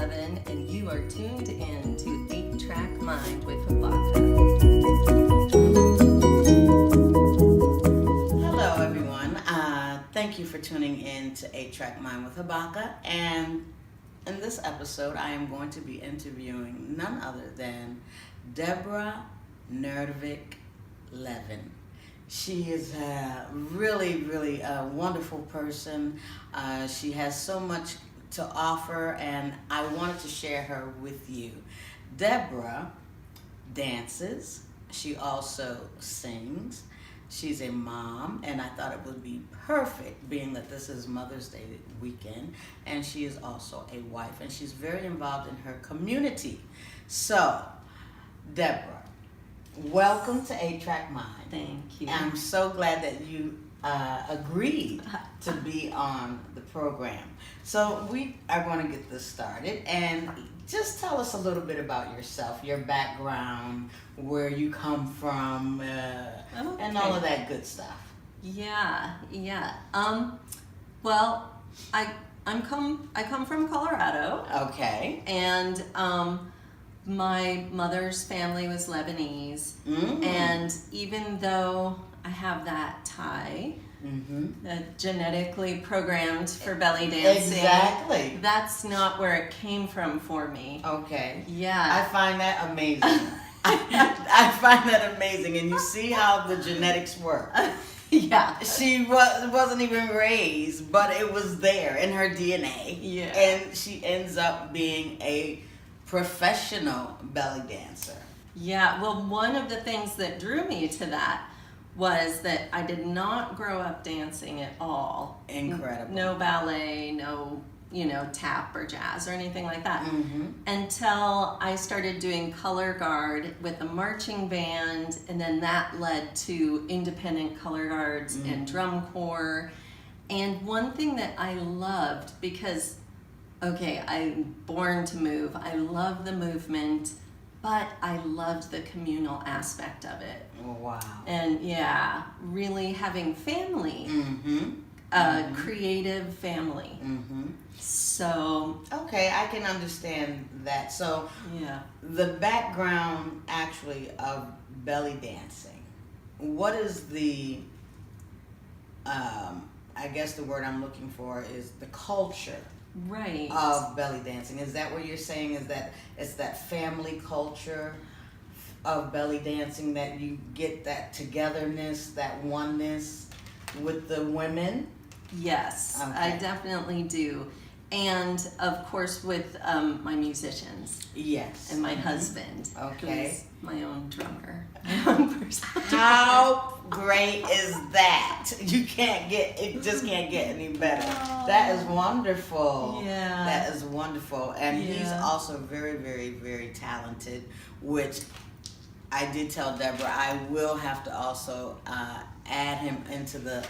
Levin, and you are tuned in to 8-Track Mind with Habaka. Hello, everyone. Thank you for tuning in to 8-Track Mind with Habaka. And in this episode, I am going to be interviewing none other than Deborah Nervig Levin. She is a really wonderful person. She has so much to offer, and I wanted to share her with you. Deborah dances. She also sings. She's a mom, and I thought it would be perfect, being that this is Mother's Day weekend, and she is also a wife, and she's very involved in her community. So, Deborah, welcome to 8-Track Mind. Thank you. I'm so glad that you agreed to be on the program. So we are going to get this started, and just tell us a little bit about yourself, your background, where you come from, and all of that good stuff. Yeah. Well, I come from Colorado. Okay. And my mother's family was Lebanese, and even though I have that tie, genetically programmed for belly dancing. Exactly. That's not where it came from for me. Okay. Yeah. I find that amazing. I find that amazing, and you see how the genetics work. Yeah. She wasn't even raised, but it was there in her DNA. Yeah. And she ends up being a professional belly dancer. Yeah. Well, one of the things that drew me to that was that I did not grow up dancing at all. Incredible. No ballet, no, tap or jazz or anything like that. Until I started doing color guard with a marching band, and then that led to independent color guards and drum corps. And one thing that I loved, because, I'm born to move. I love the movement, but I loved the communal aspect of it. Wow. And really having family, creative family. So. Okay, I can understand that. So, the background actually of belly dancing, what is the, I guess the word I'm looking for is the culture. Right. Of belly dancing. Is that what you're saying? Is that it's that family culture of belly dancing, that you get that togetherness, that oneness with the women? Yes, okay. I definitely do. And of course with my musicians. Yes. And my husband. Okay. Who's my own drummer. My own person. How great is that? It just can't get any better. That is wonderful. Yeah. That is wonderful. And he's also very talented, which I did tell Deborah I will have to also add him into the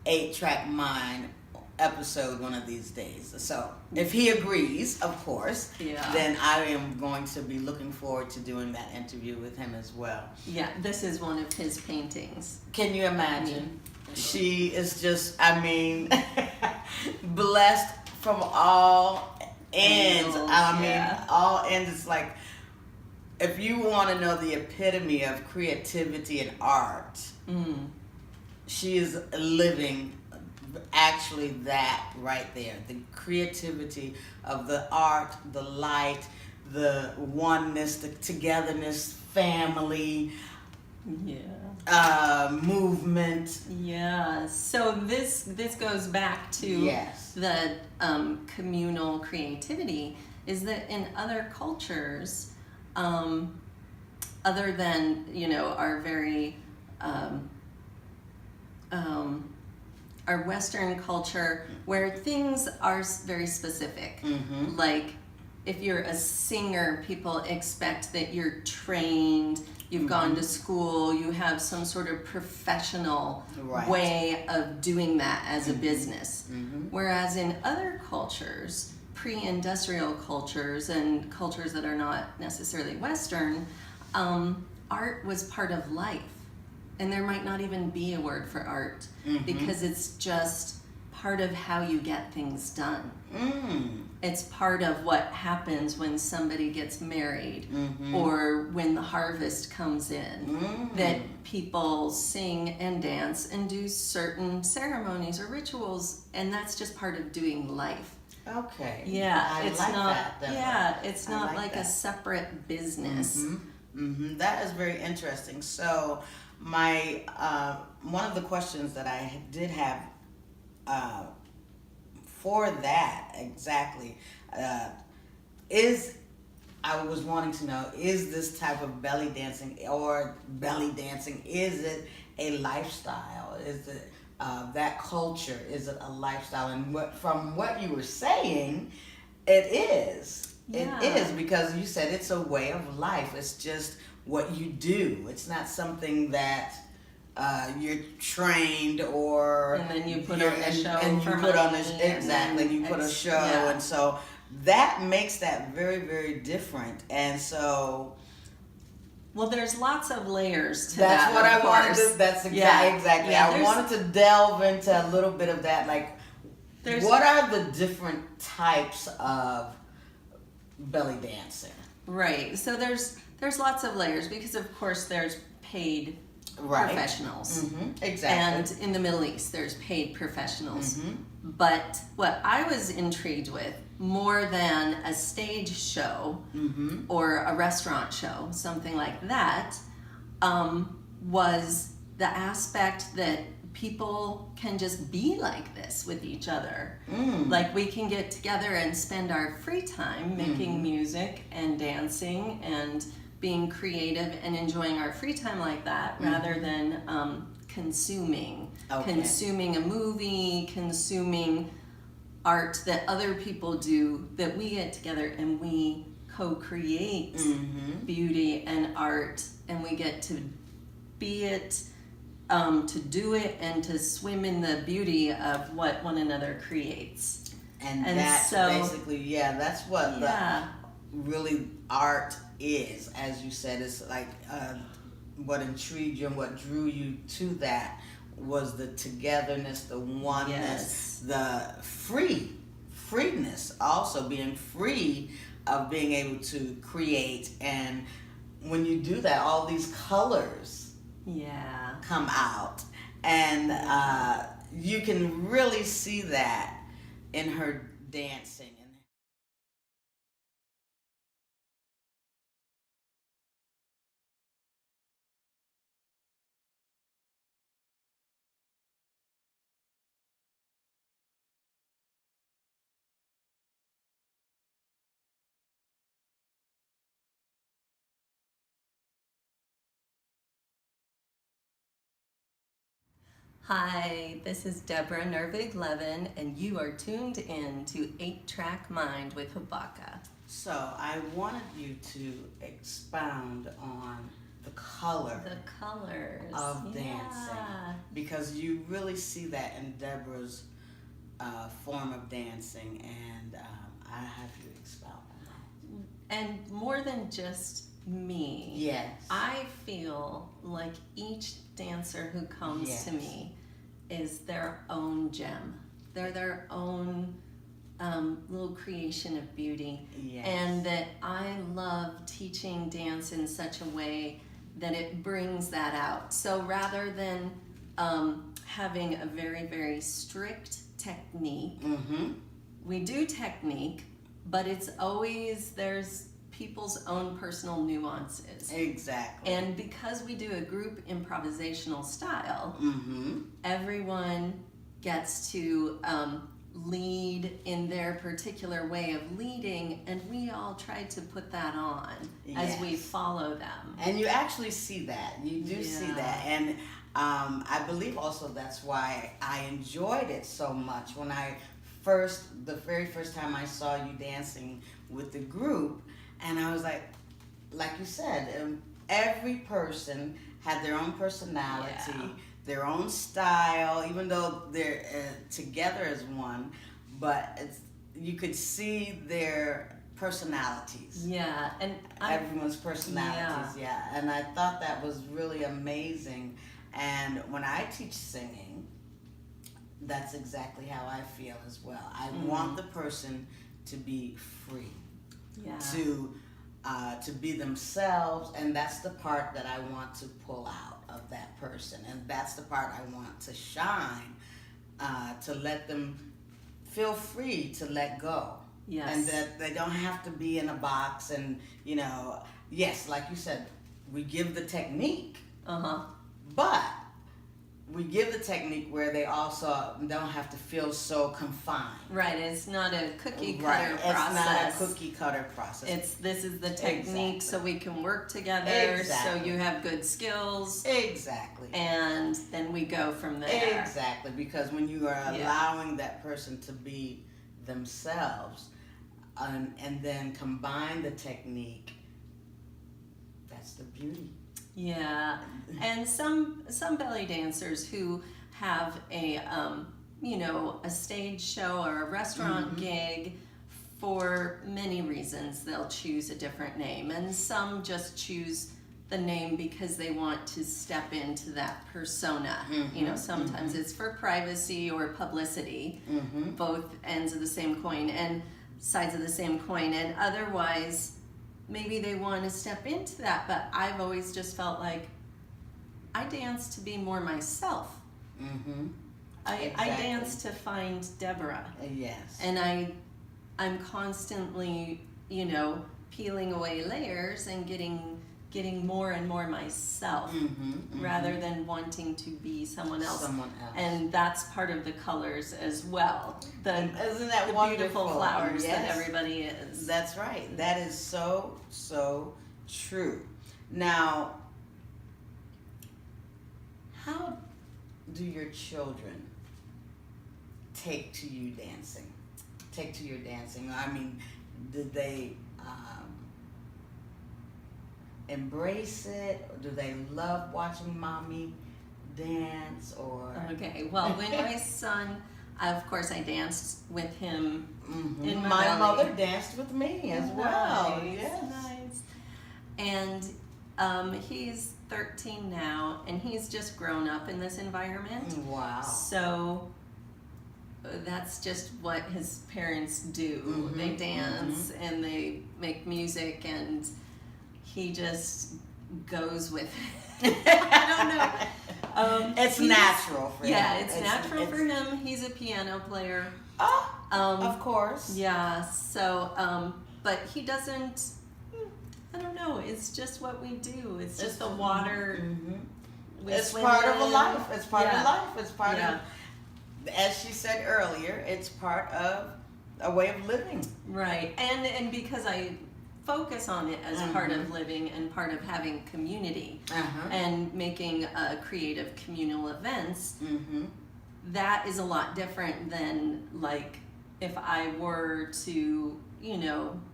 8-Track Mind episode one of these days. So if he agrees, of course, then I am going to be looking forward to doing that interview with him as well. Yeah, this is one of his paintings. Can you imagine? She is just, blessed from all ends. All ends. It's like, if you want to know the epitome of creativity and art, she is living actually that right there. The creativity of the art, the light, the oneness, the togetherness, family, movement. Yeah. So this goes back to the communal creativity, is that in other cultures, other than our very our Western culture, where things are very specific. Like if you're a singer, people expect that you're trained, you've gone to school, you have some sort of professional way of doing that as a business. Whereas in other cultures, pre-industrial cultures and cultures that are not necessarily Western, art was part of life. And there might not even be a word for art because it's just part of how you get things done. Mm. It's part of what happens when somebody gets married Mm-hmm. or when the harvest comes in. Mm. That people sing and dance and do certain ceremonies or rituals, and that's just part of doing life. Okay. Yeah, I it's like not. that, Deborah. Yeah, it's I not like a that. separate business. Mm-hmm. Mm-hmm. That is very interesting. So, my one of the questions that I did have for that exactly is I was wanting to know, is this type of belly dancing is it a lifestyle? Is it that culture? Is it a lifestyle? And from what you were saying, it is. Yeah. It is, because you said it's a way of life. It's just what you do. It's not something that you're trained or And then you put you're- on a show and for you put on money, a, and exactly. then You put a show, yeah. and so that makes that very, very different. And so Well, there's lots of layers to that's that. what of I wanted course. to. That's Yeah. exactly. Yeah, I there's- wanted to delve into a little bit of that. Like, what are the different types of belly dancing? Right. So there's lots of layers because of course there's paid Right. professionals. Mm-hmm. Exactly. And in the Middle East there's paid professionals. Mm-hmm. But what I was intrigued with more than a stage show Mm-hmm. or a restaurant show, something like that, was the aspect that people can just be like this with each other. Mm. Like we can get together and spend our free time making music and dancing and being creative and enjoying our free time like that rather than consuming. Okay. Consuming a movie, consuming art that other people do, that we get together and we co-create Mm-hmm. beauty and art, and we get to be it, to do it, and to swim in the beauty of what one another creates. And And that's so- basically, yeah, that's what Yeah. the really art is. As you said, it's like what intrigued you and what drew you to that was the togetherness, the oneness, the freeness, also being free of being able to create. And when you do that, all these colors Yeah. come out, and you can really see that in her dancing. Hi, this is Deborah Nervig Levin, and you are tuned in to 8-Track Mind with Habaka. So I wanted you to expound on the color The colors of yeah. dancing, because you really see that in Deborah's form of dancing, and I have you expound on that. And more than just me, Yes. I feel like each dancer who comes Yes. to me is their own gem. They're their own little creation of beauty. Yes. And that I love teaching dance in such a way that it brings that out. So rather than having a very, very strict technique, Mm-hmm. we do technique, but it's always, there's people's own personal nuances. Exactly. And because we do a group improvisational style, Mm-hmm. everyone gets to lead in their particular way of leading, and we all try to put that on as we Yes. follow them. And you actually see that. You do see Yeah. that. And I believe also that's why I enjoyed it so much. When the very first time I saw you dancing with the group, and I was like you said, every person had their own personality, Yeah. their own style, even though they're together as one, but you could see their personalities. Yeah, and Everyone's personalities, yeah. And I thought that was really amazing. And when I teach singing, That's exactly how I feel as well. I want the person to be free, Yeah. to be themselves, and that's the part that I want to pull out of that person, and that's the part I want to shine, to let them feel free to let go. Yes. And that they don't have to be in a box, and yes, like you said, we give the technique, but we give the technique where they also don't have to feel so confined. Right, it's not a cookie cutter Right. process. It's not a cookie cutter process. This is the technique so we can work together, Exactly. so you have good skills. Exactly. And then we go from there. Exactly, because when you are allowing that person to be themselves, and then combine the technique, that's the beauty. Yeah, and some belly dancers who have a a stage show or a restaurant gig, for many reasons they'll choose a different name, and some just choose the name because they want to step into that persona. Sometimes it's for privacy or publicity, both ends of the same coin and sides of the same coin, and otherwise maybe they want to step into that. But I've always just felt like I dance to be more myself. I dance to find Deborah. Yes. And I'm constantly, peeling away layers and getting more and more myself, rather than wanting to be someone else. And that's part of the colors as well. Isn't that the wonderful? beautiful flowers Yes. that everybody is. That's right. That is so, so true. Now, how do your children take to you dancing? Take to your dancing? I mean, did they embrace it? Or do they love watching mommy dance? Or Okay, well, when my son, of course, I danced with him in my belly. mother danced with me as well. Nice, Yes. nice. And he's 13 now, and he's just grown up in this environment. Wow. So that's just what his parents do. They dance and they make music, and he just goes with it. I don't know. It's natural for him. Yeah, it's natural for him. He's a piano player. Oh, of course. Yeah, so, but he doesn't, I don't know, it's just what we do. It's just the water. It's part of a life. It's part of life. It's part Yeah. of, as she said earlier, it's part of a way of living. Right, and because I focus on it as part of living and part of having community and making creative communal events, that is a lot different than like if I were to,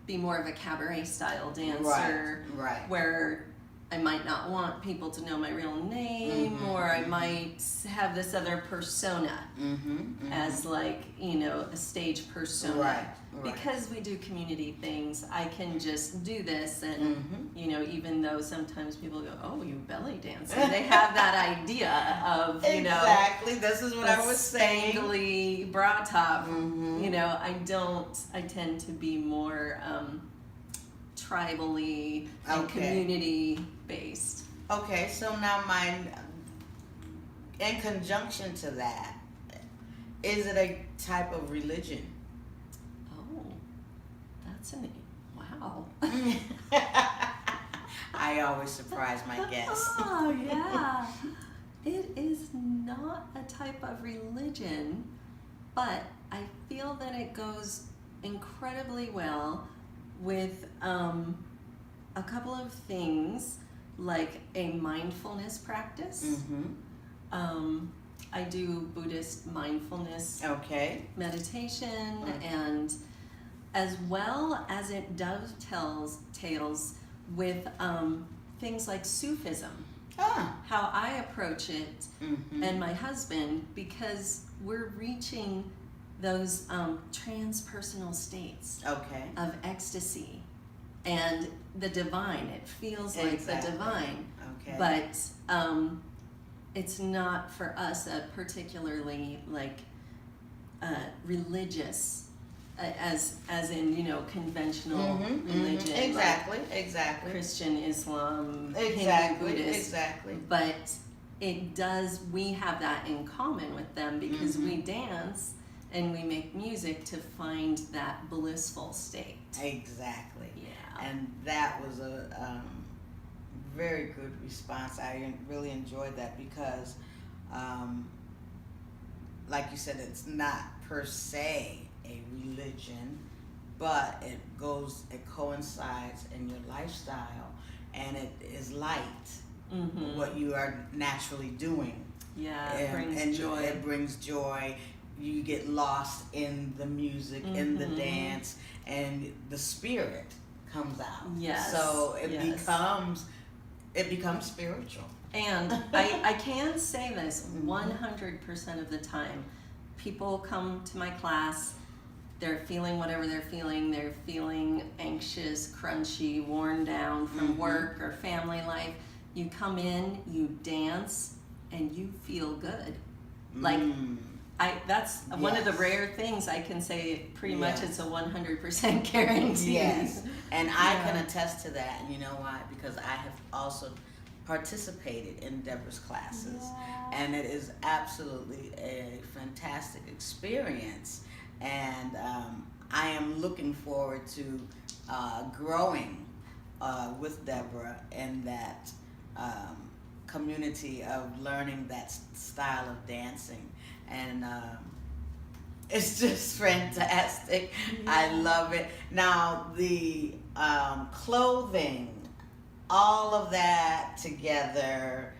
be more of a cabaret style dancer, Right. where I might not want people to know my real name, or I might have this other persona as like, a stage persona. Right. Because we do community things, I can just do this, and even though sometimes people go, "Oh, you belly dancer," they have that idea of Exactly. This is what I was saying. spangly bra top. I tend to be more tribally and community based. Okay, so now in conjunction to that, is it a type of religion? Oh, that's wow. I always surprise my guests. Oh, yeah. It is not a type of religion, but I feel that it goes incredibly well with a couple of things, like a mindfulness practice. I do Buddhist mindfulness meditation, and as well as it dovetails with things like Sufism, how I approach it, and my husband, because we're reaching those transpersonal states of ecstasy and the divine. It feels like the divine, but it's not for us a particularly like religious, as in, you know, conventional religion. Exactly, like exactly. Christian, Islam, Exactly, Hindu, Buddhist. exactly. But we have that in common with them because we dance and we make music to find that blissful state. Exactly. Yeah. And that was a very good response. I really enjoyed that because, like you said, it's not per se a religion, but it coincides in your lifestyle, and it is light, what you are naturally doing. Yeah, it brings joy. It brings joy. You get lost in the music, in the dance, and the spirit comes out. Yes. So it becomes spiritual. And I can say this 100% of the time. People come to my class, they're feeling whatever they're feeling. They're feeling anxious, crunchy, worn down from work or family life. You come in, you dance, and you feel good. Like, that's one of the rare things I can say. Pretty much it's a 100% guarantee. Yes, and I can attest to that. And you know why? Because I have also participated in Deborah's classes, and it is absolutely a fantastic experience. And I am looking forward to growing with Deborah in that community of learning that style of dancing. And it's just fantastic. I love it. Now, the clothing, all of that together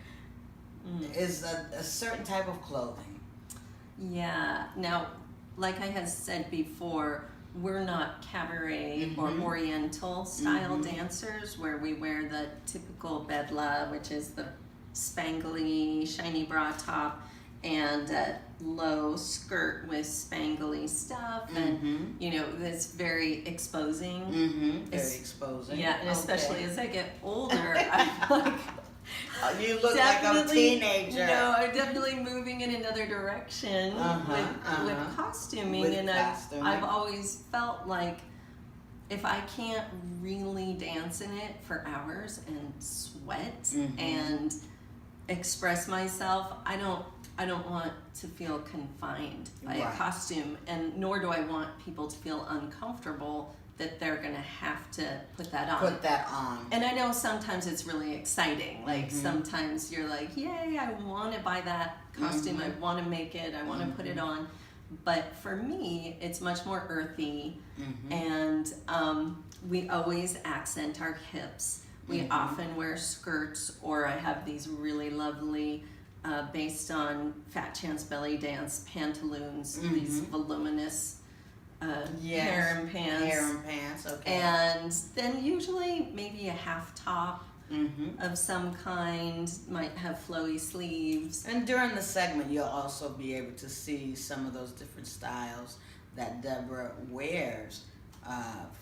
is a certain type of clothing. Yeah. Now, like I had said before, we're not cabaret or oriental style dancers where we wear the typical bedla, which is the spangly, shiny bra top and a low skirt with spangly stuff, and you know, it's very exposing. Very exposing. Yeah, and especially as I get older, I'm like, you look like a teenager. No, I'm definitely moving in another direction with costuming, I've always felt like if I can't really dance in it for hours and sweat and express myself, I don't want to feel confined by a costume, and nor do I want people to feel uncomfortable that they're gonna have to put that on. And I know sometimes it's really exciting. Like sometimes you're like, yay, I want to buy that costume. I want to make it. I want to put it on. But for me, it's much more earthy, and we always accent our hips. We often wear skirts, or I have these really lovely, based on Fat Chance Belly Dance pantaloons, these voluminous harem pants. Harem pants, okay. And then usually maybe a half top of some kind, might have flowy sleeves. And during the segment, you'll also be able to see some of those different styles that Deborah wears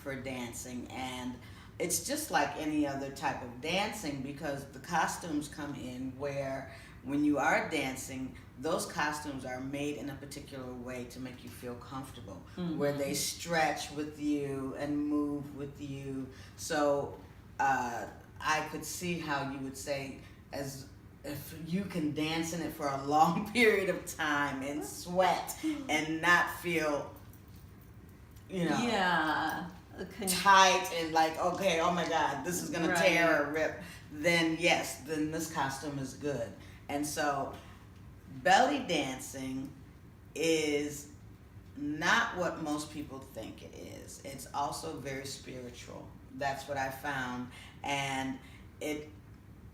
for dancing. And it's just like any other type of dancing, because the costumes come in where when you are dancing, those costumes are made in a particular way to make you feel comfortable, where they stretch with you and move with you. So I could see how you would say, as if you can dance in it for a long period of time and sweat and not feel, you know, tight and like, okay, oh my God, this is gonna tear or rip, then yes, then this costume is good. And so belly dancing is not what most people think it is. It's also very spiritual. That's what I found. And it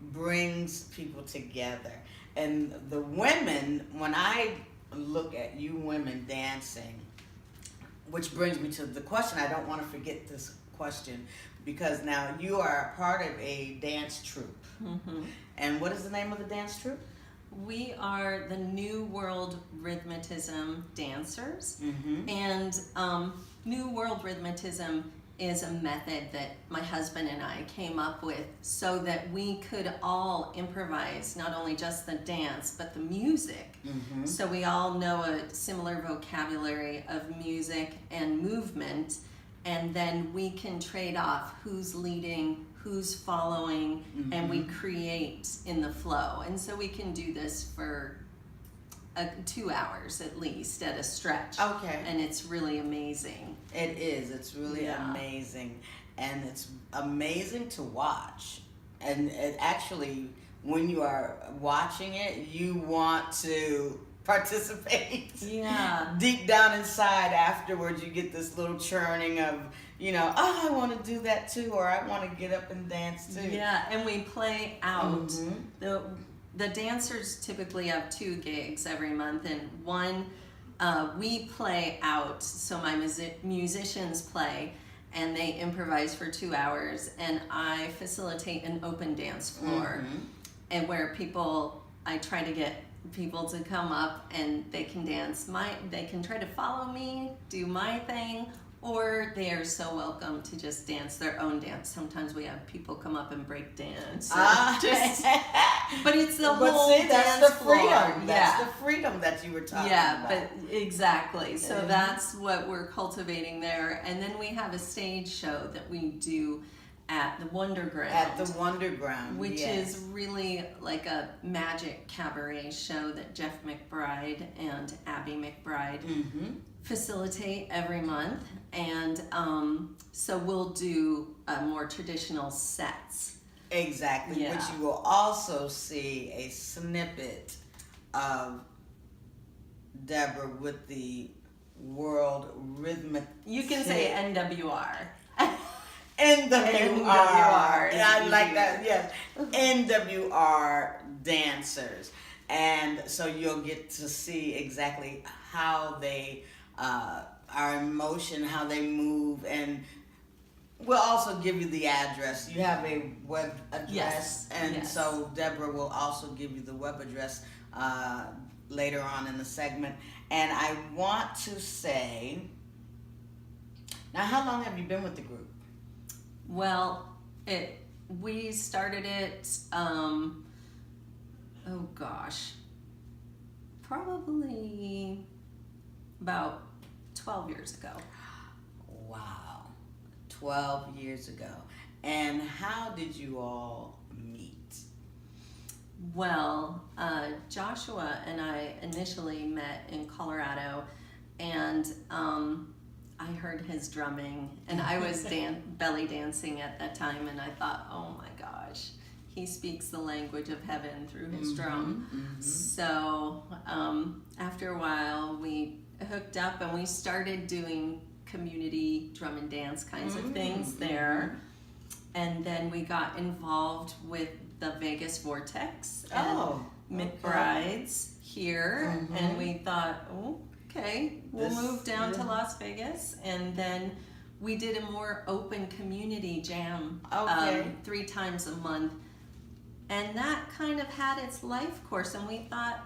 brings people together. And the women, when I look at you women dancing, which brings me to the question, I don't want to forget this question, because now you are a part of a dance troupe. And what is the name of the dance troupe? We are the New World Rhythmatism dancers. And New World Rhythmatism is a method that my husband and I came up with so that we could all improvise, not only just the dance, but the music. So we all know a similar vocabulary of music and movement, and then we can trade off who's leading, who's following, and we create in the flow. And so we can do this for 2 hours at least at a stretch. Okay. And it's really amazing. It is. It's really amazing. And it's amazing to watch. And it actually, when you are watching it, you want to participate. Yeah. Deep down inside afterwards, you get this little churning of, I want to do that too, or I want to get up and dance too. Yeah, and we play out. The dancers typically have 2 gigs every month, and one we play out. So my musicians play, and they improvise for 2 hours, and I facilitate an open dance floor, and where I try to get people to come up and they can dance. They can try to follow me, do my thing, or they are so welcome to just dance their own dance. Sometimes we have people come up and break dance. But it's the whole see, that's dance the freedom. floor. That's the freedom that you were talking about. But exactly. So that's what we're cultivating there. And then we have a stage show that we do at the Wonderground. At the Wonderground, which is really like a magic cabaret show that Jeff McBride and Abby McBride facilitate every month. And so we'll do more traditional sets. Exactly, Yeah. which you will also see a snippet of Deborah with the World Rhythmic. You can say NWR. NWR. Yeah, I like that, yes. NWR dancers. And so you'll get to see exactly how they are in motion, how they move, and we'll also give you the address. You have a web address, and so Deborah will also give you the web address later on in the segment. And I want to say, now how long have you been with the group? Well, we started it, probably about 12 years ago. Wow, 12 years ago. And how did you all meet? Well, Joshua and I initially met in Colorado, and I heard his drumming, and I was belly dancing at that time, and I thought, oh my gosh, he speaks the language of heaven through his drum. So after a while, we hooked up, and we started doing community drum and dance kinds of things there. And then we got involved with the Vegas Vortex and McBride's here, and we thought, okay, we'll move down to Las Vegas. And then we did a more open community jam 3 times a month. And that kind of had its life course. And we thought,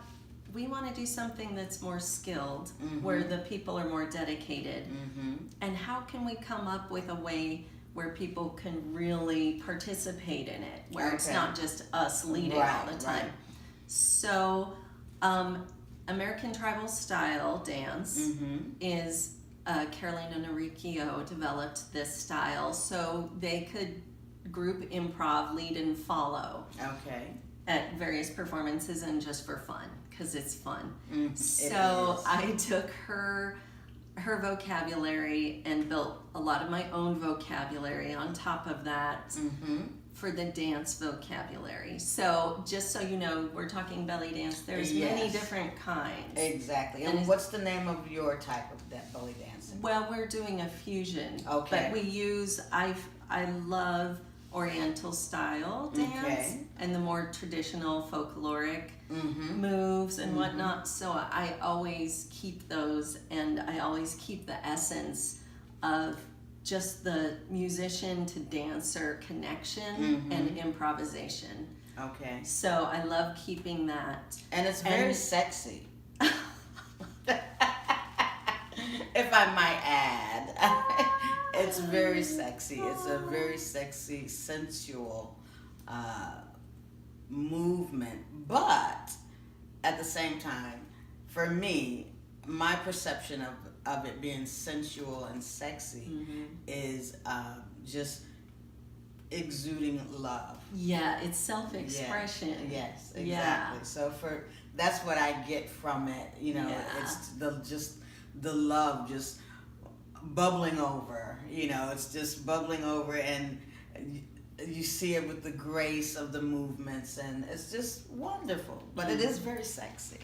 we want to do something that's more skilled, where the people are more dedicated. And how can we come up with a way where people can really participate in it, where it's not just us leading all the time? So American Tribal Style Dance is Carolina Noricchio developed this style so they could group improv, lead and follow at various performances, and just for fun, because it's fun. So I took her vocabulary and built a lot of my own vocabulary on top of that for the dance vocabulary. So just so you know, we're talking belly dance. There's many different kinds. Exactly. And what's the name of your type of that belly dancing? Well, we're doing a fusion. Okay. But we use, I love Oriental style dance and the more traditional folkloric moves and whatnot. So I always keep those, and I always keep the essence of just the musician to dancer connection and improvisation. Okay. So I love keeping that. And it's very sexy. If I might add. it's very sexy. It's a very sexy, sensual movement. But at the same time, for me, my perception of it being sensual and sexy is just exuding love. Yeah, it's self-expression. Yes, exactly. Yeah. So that's what I get from it. You know, it's the love just bubbling over. You know, it's just bubbling over, and you see it with the grace of the movements, and it's just wonderful. But it is very sexy.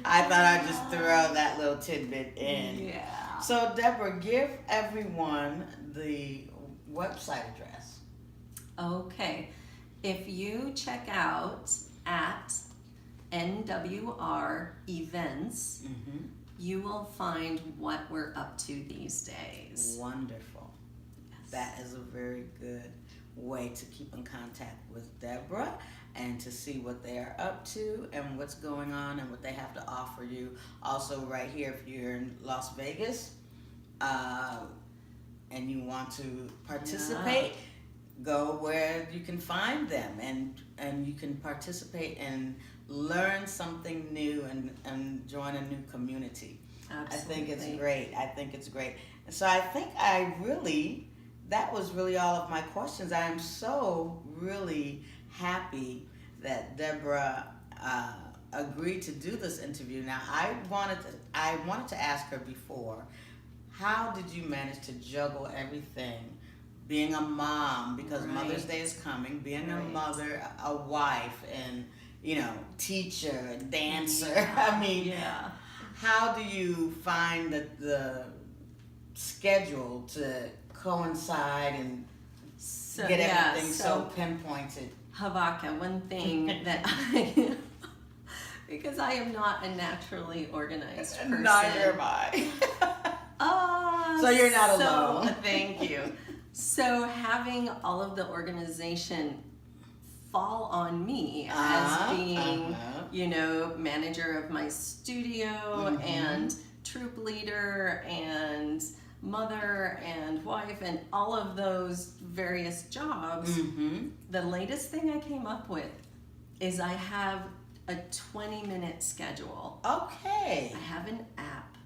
I thought I'd just throw that little tidbit in. Yeah. So, Deborah, give everyone the website address. Okay. If you check out at NWR Events, you will find what we're up to these days. Wonderful. Yes. That is a very good way to keep in contact with Deborah and to see what they are up to and what's going on and what they have to offer you. Also, right here, if you're in Las Vegas and you want to participate, go where you can find them, and you can participate and learn something new and join a new community. Absolutely. I think it's great. So I think that was really all of my questions. I am so really happy that Deborah agreed to do this interview. Now, I wanted to ask her before, how did you manage to juggle everything? Being a mom, because Mother's Day is coming, being a mother, a wife, and, you know, teacher, dancer. Yeah. I mean, how do you find the schedule to coincide and get everything so pinpointed? Habaka, one thing that because I am not a naturally organized person. Neither am I. So you're not alone. Thank you. So having all of the organization fall on me as being, you know, manager of my studio and troop leader and mother and wife and all of those various jobs, the latest thing I came up with is I have a 20-minute schedule. Okay. I have an app,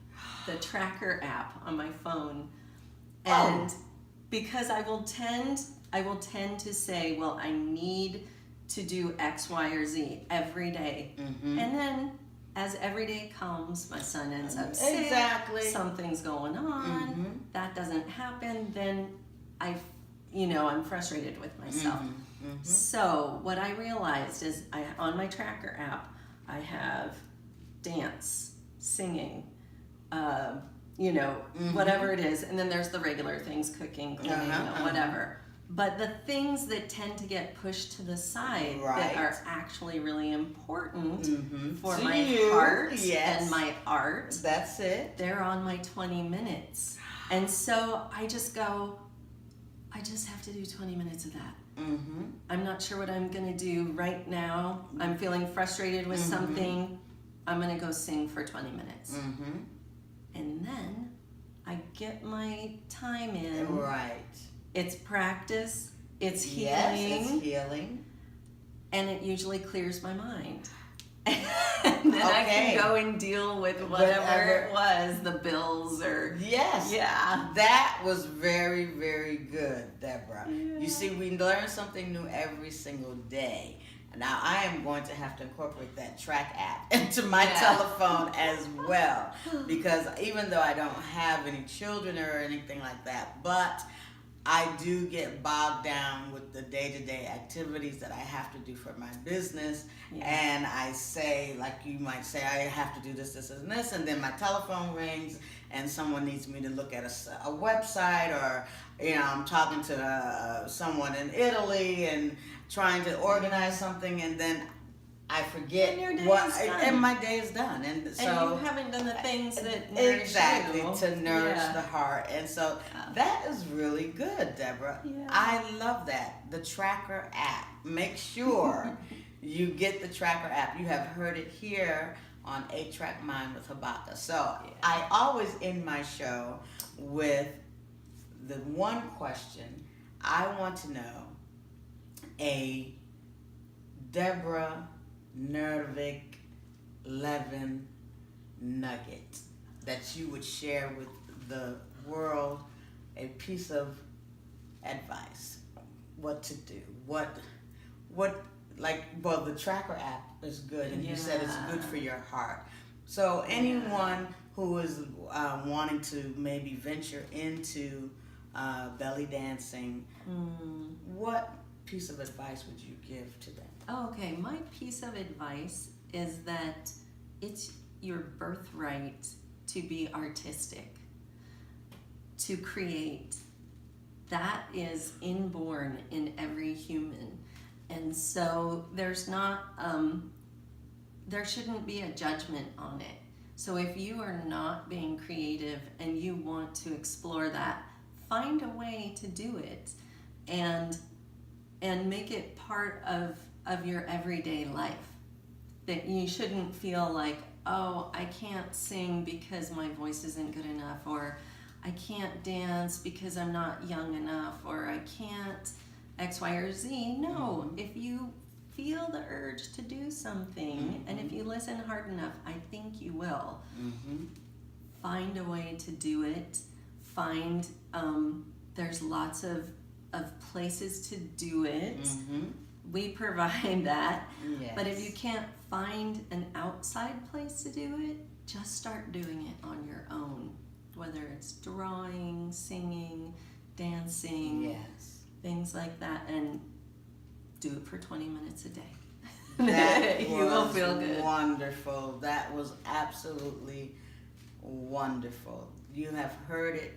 the tracker app on my phone, and because I will tend to say, well, I need to do X, Y, or Z every day, and then as every day comes, my son ends up sick, something's going on, that doesn't happen, then I'm frustrated with myself. So what I realized is on my tracker app, I have dance, singing, whatever it is, and then there's the regular things, cooking, cleaning, whatever. But the things that tend to get pushed to the side that are actually really important for to my you, heart and my art, that's it. they're on my 20 minutes. And so I just go, I just have to do 20 minutes of that. I'm not sure what I'm going to do right now. I'm feeling frustrated with something. I'm going to go sing for 20 minutes. And then I get my time in. Right. It's practice, it's healing. Yes, it's healing. And it usually clears my mind. And then I can go and deal with whatever it was, the bills or... Yes. Yeah. That was very, very good, Deborah. Yeah. You see, we learn something new every single day. Now, I am going to have to incorporate that track app into my telephone as well. Because even though I don't have any children or anything like that, but I do get bogged down with the day-to-day activities that I have to do for my business. And I say, like you might say, I have to do this, this, and this. And then my telephone rings and someone needs me to look at a website, or, I'm talking to someone in Italy and trying to organize something, and then I forget and my day is done. And so you haven't done the things that nourish you. to nourish the heart. And so that is really good, Deborah. I love that. The tracker app. Make sure you get the tracker app. You have heard it here on 8-Track Mind with Habaka. So I always end my show with the one question. I want to know a Deborah, Nervig, Levin nugget that you would share with the world, a piece of advice, what to do, what the tracker app is good, and you said it's good for your heart. So anyone who is wanting to maybe venture into belly dancing, what piece of advice would you give to them? Oh, okay, my piece of advice is that it's your birthright to be artistic, to create. That is inborn in every human. And so there's not, there shouldn't be a judgment on it. So if you are not being creative and you want to explore that, find a way to do it and make it part of your everyday life. That you shouldn't feel like, oh, I can't sing because my voice isn't good enough, or I can't dance because I'm not young enough, or I can't X, Y, or Z. No, if you feel the urge to do something, and if you listen hard enough, I think you will. Find a way to do it. Find, there's lots of places to do it. We provide that. But if you can't find an outside place to do it, just start doing it on your own. Whether it's drawing, singing, dancing, things like that, and do it for 20 minutes a day. That you will feel good. Wonderful. That was absolutely wonderful. You have heard it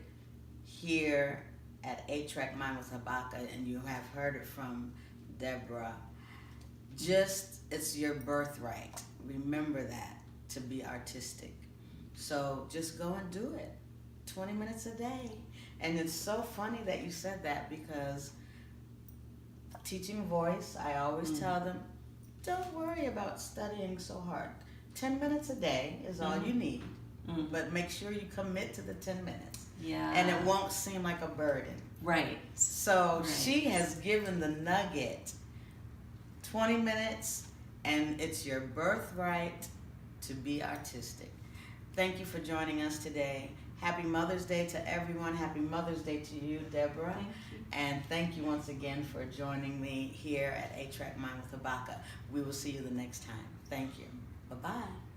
here at 8-Track Mind with Habaka, and you have heard it from Deborah. It's your birthright. Remember that, to be artistic. So just go and do it. 20 minutes a day. And it's so funny that you said that, because teaching voice, I always tell them, don't worry about studying so hard. 10 minutes a day is all you need. But make sure you commit to the 10 minutes. And it won't seem like a burden. Right. So she has given the nugget, 20 minutes, and it's your birthright to be artistic. Thank you for joining us today. Happy Mother's Day to everyone. Happy Mother's Day to you, Deborah. Thank you. And thank you once again for joining me here at 8-Track Mind with Habaka. We will see you the next time. Thank you. Bye-bye.